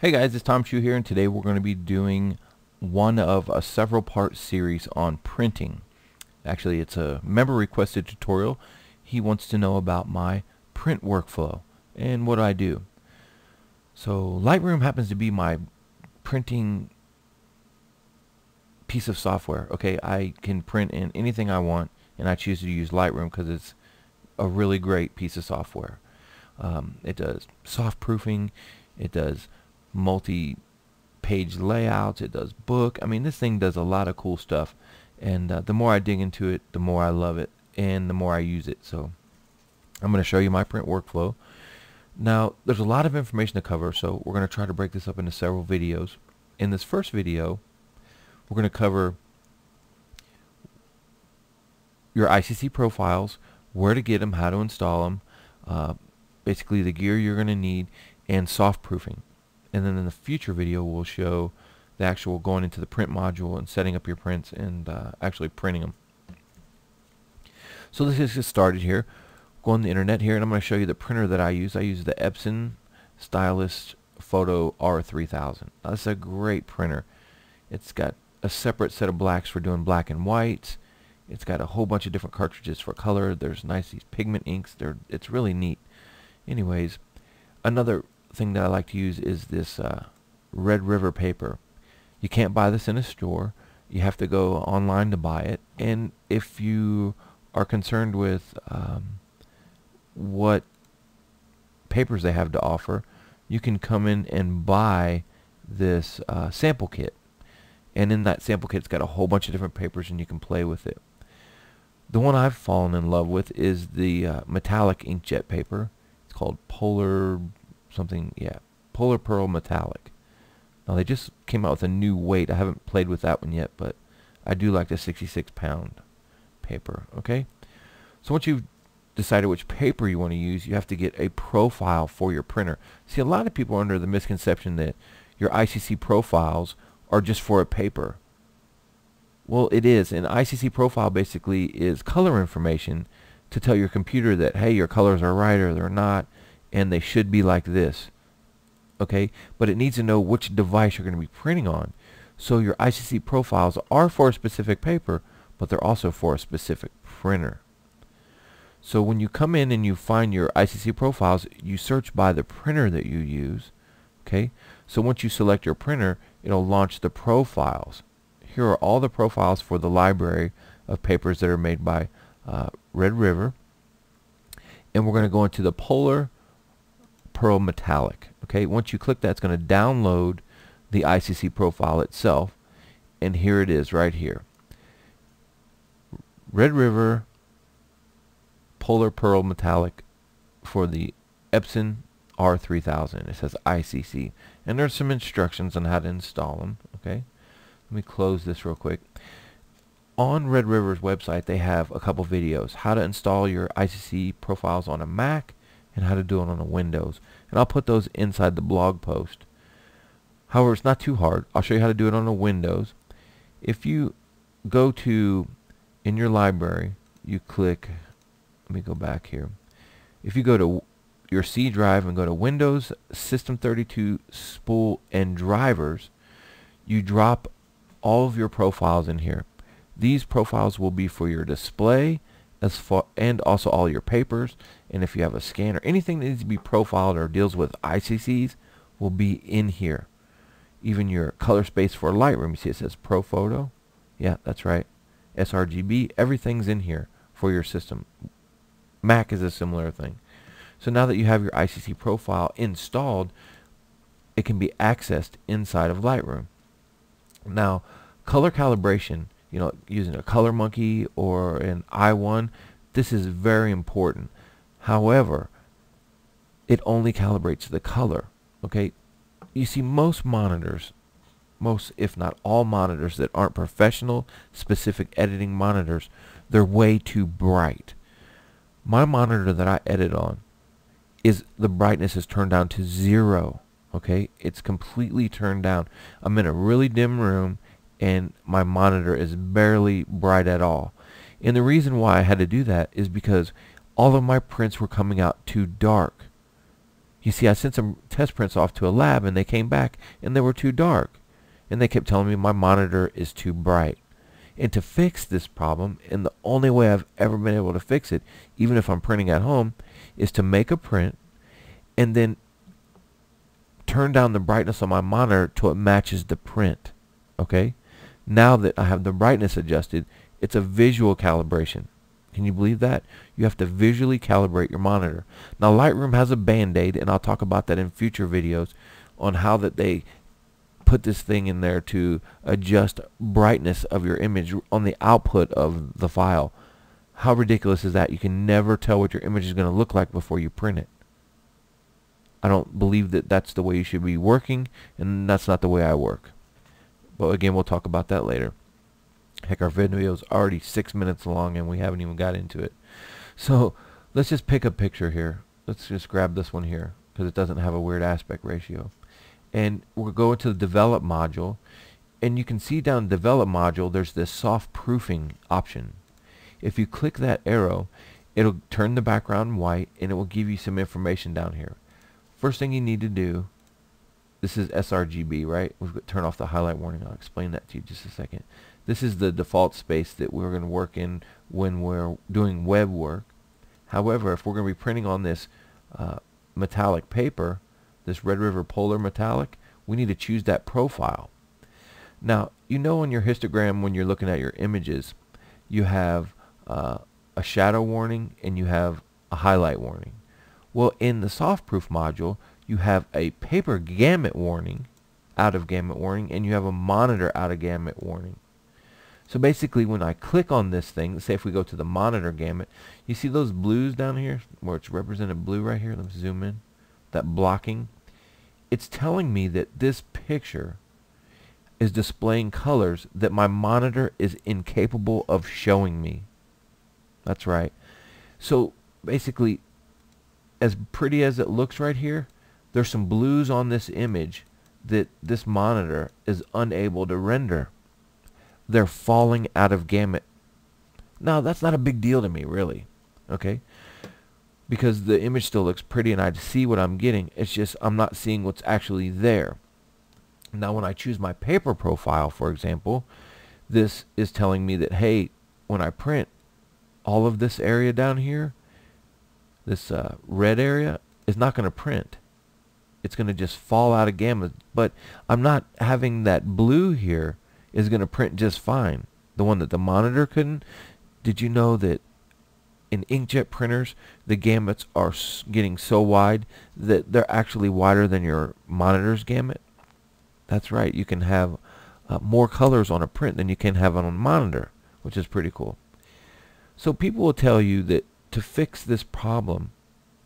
Hey guys, it's Shue here, and today we're going to be doing one of a several part series on printing. Actually, it's a member requested tutorial. He wants to know about my print workflow and what I do. So Lightroom happens to be my printing piece of software. Okay, I can print in anything I want, and I choose to use Lightroom because it's a really great piece of software. It does soft proofing, it does multi-page layouts, it does book. I mean, this thing does a lot of cool stuff, and the more I dig into it, the more I love it and the more I use it. So I'm going to show you my print workflow. Now there's a lot of information to cover, so we're going to try to break this up into several videos. In this first video, we're going to cover your Icc profiles, where to get them, how to install them, basically the gear you're going to need, and soft proofing. And then in the future video we'll show the actual going into the print module and setting up your prints and actually printing them. So let's just get started here. Go on the internet here, and I'm going to show you the printer that I use. I use the Epson Stylus Photo R3000. Now, this is a great printer. It's got a separate set of blacks for doing black and whites. It's got a whole bunch of different cartridges for color. There's these pigment inks. It's really neat. Anyways, another thing that I like to use is this Red River paper. You can't buy this in a store. You have to go online to buy it. And if you are concerned with what papers they have to offer, you can come in and buy this sample kit. And in that sample kit, it's got a whole bunch of different papers, and you can play with it. The one I've fallen in love with is the metallic inkjet paper. It's called Polar Pearl Metallic. Now they just came out with a new weight. I haven't played with that one yet, but I do like the 66-pound paper. Okay, so once you've decided which paper you want to use, you have to get a profile for your printer. See, a lot of people are under the misconception that your Icc profiles are just for a paper. Well, it is. An Icc profile basically is color information to tell your computer that, hey, your colors are right or they're not, and they should be like this. Okay, but it needs to know which device you're going to be printing on. So your Icc profiles are for a specific paper, but they're also for a specific printer. So when you come in and you find your Icc profiles, you search by the printer that you use. Okay, so once you select your printer, it'll launch the profiles. Here are all the profiles for the library of papers that are made by Red River, and we're going to go into the Polar Pearl Metallic. Okay, once you click that, it's going to download the Icc profile itself, and here it is right here. Red River Polar Pearl Metallic for the Epson R3000. It says Icc, and there's some instructions on how to install them. Okay, let me close this real quick. On Red River's website, they have a couple videos: how to install your Icc profiles on a Mac and how to do it on a Windows. And I'll put those inside the blog post. However, it's not too hard. I'll show you how to do it on a Windows. If you go to, in your library, you click, let me go back here. If you go to your C drive and go to Windows, System32, Spool, and Drivers, you drop all of your profiles in here. These profiles will be for your display and also all your papers, and if you have a scan or anything that needs to be profiled or deals with ICCs will be in here. Even your color space for Lightroom, you see it says Pro Photo. Yeah, that's right. sRGB, everything's in here for your system. Mac is a similar thing. So now that you have your Icc profile installed, it can be accessed inside of Lightroom. Now, color calibration, using a Color Monkey or an i1, this is very important. However, it only calibrates the color. Okay, you see most monitors, if not all monitors that aren't professional specific editing monitors, they're way too bright. My monitor that I edit on, the brightness is turned down to 0. Okay, it's completely turned down. I'm in a really dim room, and my monitor is barely bright at all. And the reason why I had to do that is because all of my prints were coming out too dark. You see, I sent some test prints off to a lab and they came back and they were too dark. And they kept telling me my monitor is too bright. And to fix this problem, and the only way I've ever been able to fix it, even if I'm printing at home, is to make a print and then turn down the brightness on my monitor till it matches the print. Okay? Now that I have the brightness adjusted, it's a visual calibration. Can you believe that? You have to visually calibrate your monitor. Now Lightroom has a band-aid, and I'll talk about that in future videos on how that they put this thing in there to adjust brightness of your image on the output of the file. How ridiculous is that? You can never tell what your image is going to look like before you print it. I don't believe that that's the way you should be working, and that's not the way I work. But again, we'll talk about that later. Heck, our video is already 6 minutes long and we haven't even got into it. So let's just pick a picture here. Let's just grab this one here because it doesn't have a weird aspect ratio. And we'll go into the develop module, and you can see down develop module there's this soft proofing option. If you click that arrow, it'll turn the background white and it will give you some information down here. First thing you need to do, this is sRGB, right? We've got to turn off the highlight warning. I'll explain that to you in just a second. This is the default space that we're going to work in when we're doing web work. However, if we're going to be printing on this metallic paper, this Red River Polar metallic, we need to choose that profile. Now, you know on your histogram when you're looking at your images, you have a shadow warning and you have a highlight warning. Well, in the soft proof module, you have a paper gamut warning, out of gamut warning, and you have a monitor out of gamut warning. So basically when I click on this thing, let's say if we go to the monitor gamut, you see those blues down here where it's represented blue right here? Let me zoom in. That blocking. It's telling me that this picture is displaying colors that my monitor is incapable of showing me. That's right. So basically, as pretty as it looks right here, there's some blues on this image that this monitor is unable to render. They're falling out of gamut. Now, that's not a big deal to me, really. Okay? Because the image still looks pretty and I see what I'm getting. It's just I'm not seeing what's actually there. Now, when I choose my paper profile, for example, this is telling me that, hey, when I print, all of this area down here, this red area, is not going to print. It's going to just fall out of gamut. But I'm not having that blue here is going to print just fine. The one that the monitor couldn't. Did you know that in inkjet printers, the gamuts are getting so wide that they're actually wider than your monitor's gamut? That's right. You can have more colors on a print than you can have on a monitor, which is pretty cool. So people will tell you that to fix this problem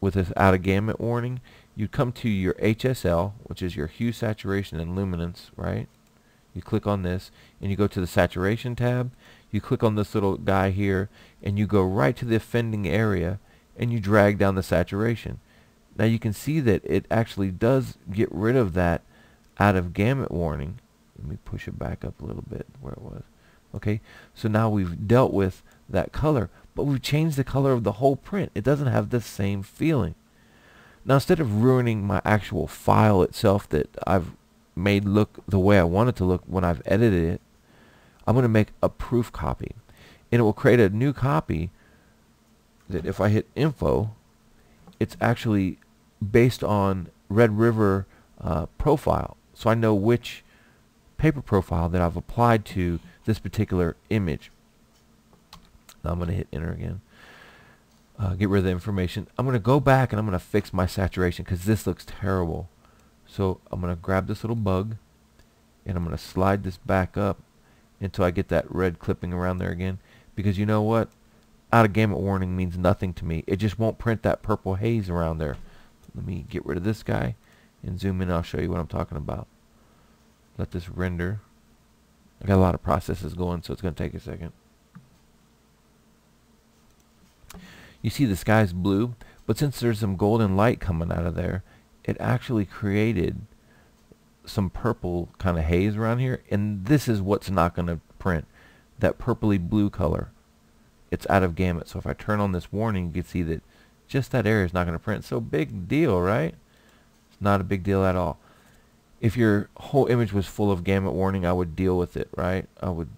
with this out of gamut warning, you come to your HSL, which is your hue, saturation, and luminance, right? You click on this and you go to the saturation tab. You click on this little guy here and you go right to the offending area and you drag down the saturation. Now you can see that it actually does get rid of that out of gamut warning. Let me push it back up a little bit where it was. Okay, so now we've dealt with that color, but we've changed the color of the whole print. It doesn't have the same feeling. Now instead of ruining my actual file itself that I've made look the way I want it to look when I've edited it, I'm going to make a proof copy, and it will create a new copy that if I hit info, it's actually based on Red River profile, so I know which paper profile that I've applied to this particular image. Now I'm going to hit enter again, get rid of the information. I'm going to go back and I'm going to fix my saturation because this looks terrible. So I'm going to grab this little bug and I'm going to slide this back up until I get that red clipping around there again, because you know what? Out of gamut warning means nothing to me. It just won't print that purple haze around there. Let me get rid of this guy and zoom in. I'll show you what I'm talking about. Let this render. I got a lot of processes going, so it's going to take a second. You see the sky's blue, but since there's some golden light coming out of there, it actually created some purple kind of haze around here, and this is what's not going to print, that purpley blue color. It's out of gamut. So if I turn on this warning, you can see that just that area is not going to print. So big deal, right? Not a big deal at all. If your whole image was full of gamut warning, I would deal with it, right? I would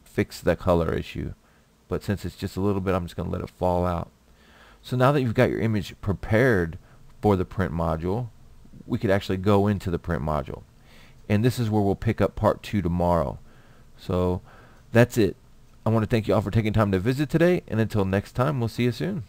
fix the color issue. But since it's just a little bit, I'm just going to let it fall out. So now that you've got your image prepared for the print module, we could actually go into the print module. And this is where we'll pick up part 2 tomorrow. So that's it. I want to thank you all for taking time to visit today, and until next time, we'll see you soon.